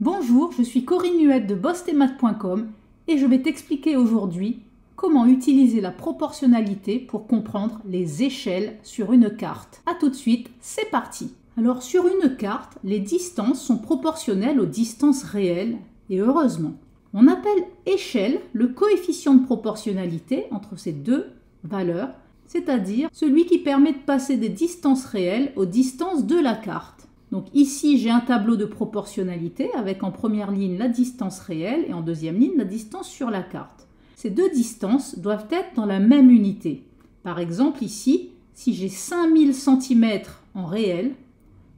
Bonjour, je suis Corinne Nuette de bossetetmaths.com et je vais t'expliquer aujourd'hui comment utiliser la proportionnalité pour comprendre les échelles sur une carte. A tout de suite, c'est parti! Alors sur une carte, les distances sont proportionnelles aux distances réelles et heureusement. On appelle échelle le coefficient de proportionnalité entre ces deux valeurs, c'est-à-dire celui qui permet de passer des distances réelles aux distances de la carte. Donc ici, j'ai un tableau de proportionnalité avec en première ligne la distance réelle et en deuxième ligne la distance sur la carte. Ces deux distances doivent être dans la même unité. Par exemple ici, si j'ai 5000 cm en réel,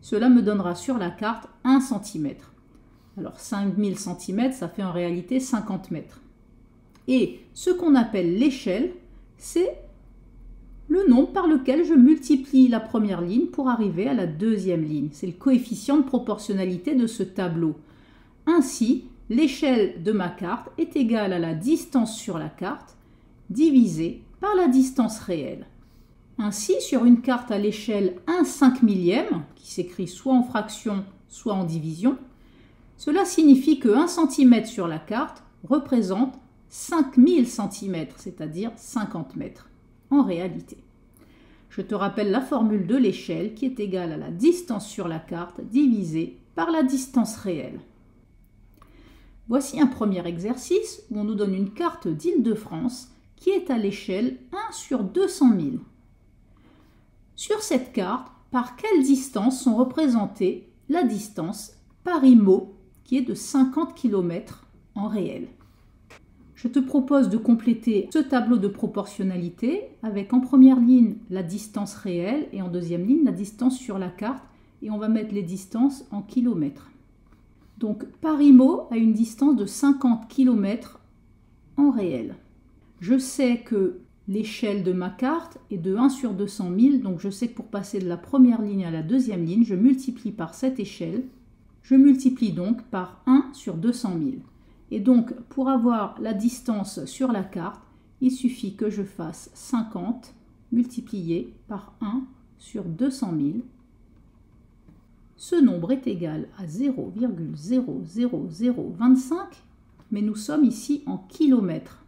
cela me donnera sur la carte 1 cm. Alors 5000 cm, ça fait en réalité 50 mètres. Et ce qu'on appelle l'échelle, c'est le nombre par lequel je multiplie la première ligne pour arriver à la deuxième ligne. C'est le coefficient de proportionnalité de ce tableau. Ainsi, l'échelle de ma carte est égale à la distance sur la carte divisée par la distance réelle. Ainsi, sur une carte à l'échelle 1/5000, qui s'écrit soit en fraction, soit en division, cela signifie que 1 cm sur la carte représente 5000 cm, c'est-à-dire 50 mètres. En réalité. Je te rappelle la formule de l'échelle qui est égale à la distance sur la carte divisée par la distance réelle. Voici un premier exercice où on nous donne une carte d'Île-de-France qui est à l'échelle 1 sur 200 000. Sur cette carte, par quelle distance sont représentées la distance Paris-Meaux qui est de 50 km en réel? Je te propose de compléter ce tableau de proportionnalité avec en première ligne la distance réelle et en deuxième ligne la distance sur la carte et on va mettre les distances en kilomètres. Donc Paris-Meaux a une distance de 50 km en réel. Je sais que l'échelle de ma carte est de 1 sur 200 000, donc je sais que pour passer de la première ligne à la deuxième ligne, je multiplie par cette échelle. Je multiplie donc par 1 sur 200 000. Et donc, pour avoir la distance sur la carte, il suffit que je fasse 50 multiplié par 1 sur 200 000. Ce nombre est égal à 0,00025, mais nous sommes ici en kilomètres.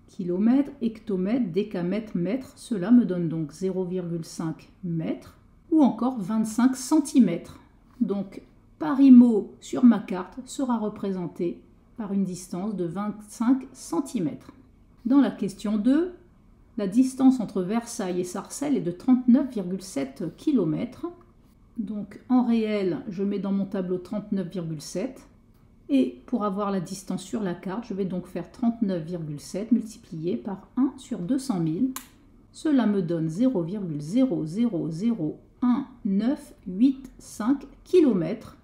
Kilomètres, hectomètres, décamètres, mètres, cela me donne donc 0,5 mètres ou encore 25 centimètres. Donc, Paris-Meaux sur ma carte sera représenté par une distance de 25 cm. Dans la question 2, la distance entre Versailles et Sarcelles est de 39,7 km. Donc en réel, je mets dans mon tableau 39,7. Et pour avoir la distance sur la carte, je vais donc faire 39,7 multiplié par 1 sur 200 000. Cela me donne 0,0001985 km.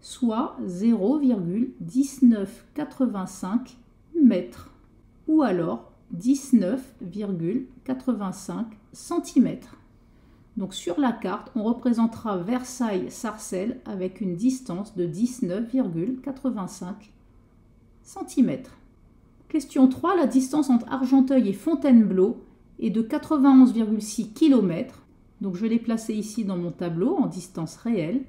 Soit 0,1985 mètres, ou alors 19,85 cm. Donc sur la carte, on représentera Versailles-Sarcelles avec une distance de 19,85 cm. Question 3, la distance entre Argenteuil et Fontainebleau est de 91,6 km. Donc je l'ai placé ici dans mon tableau en distance réelle.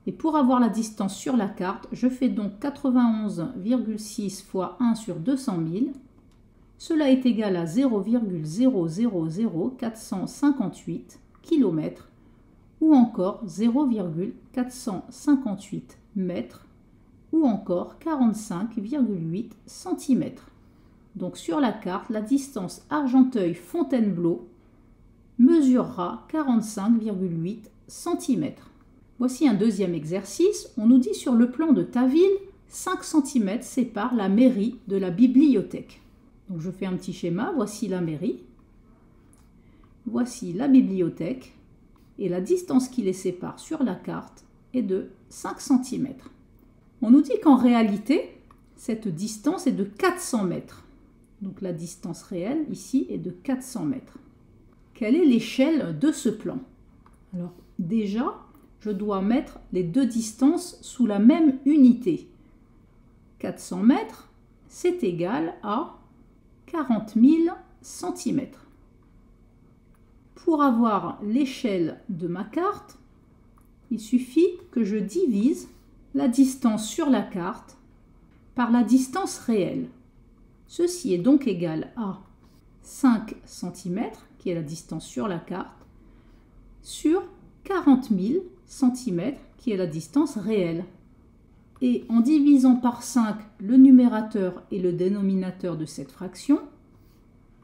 Et pour avoir la distance sur la carte, je fais donc 91,6 fois 1 sur 200 000. Cela est égal à 0,000458 km ou encore 0,458 mètres ou encore 45,8 cm. Donc sur la carte, la distance Argenteuil-Fontainebleau mesurera 45,8 cm. Voici un deuxième exercice. On nous dit sur le plan de ta ville, 5 cm séparent la mairie de la bibliothèque. Donc je fais un petit schéma. Voici la mairie. Voici la bibliothèque. Et la distance qui les sépare sur la carte est de 5 cm. On nous dit qu'en réalité, cette distance est de 400 mètres. Donc la distance réelle ici est de 400 mètres. Quelle est l'échelle de ce plan? Alors déjà, je dois mettre les deux distances sous la même unité. 400 mètres, c'est égal à 40 000 cm. Pour avoir l'échelle de ma carte, il suffit que je divise la distance sur la carte par la distance réelle. Ceci est donc égal à 5 cm, qui est la distance sur la carte, sur 40 000 cm, qui est la distance réelle. Et en divisant par 5 le numérateur et le dénominateur de cette fraction,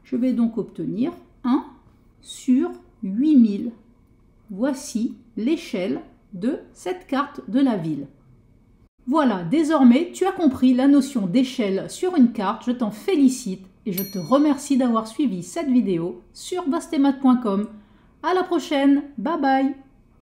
je vais donc obtenir 1 sur 8000. Voici l'échelle de cette carte de la ville. Voilà, désormais tu as compris la notion d'échelle sur une carte. Je t'en félicite et je te remercie d'avoir suivi cette vidéo sur bostemath.com. À la prochaine, bye bye.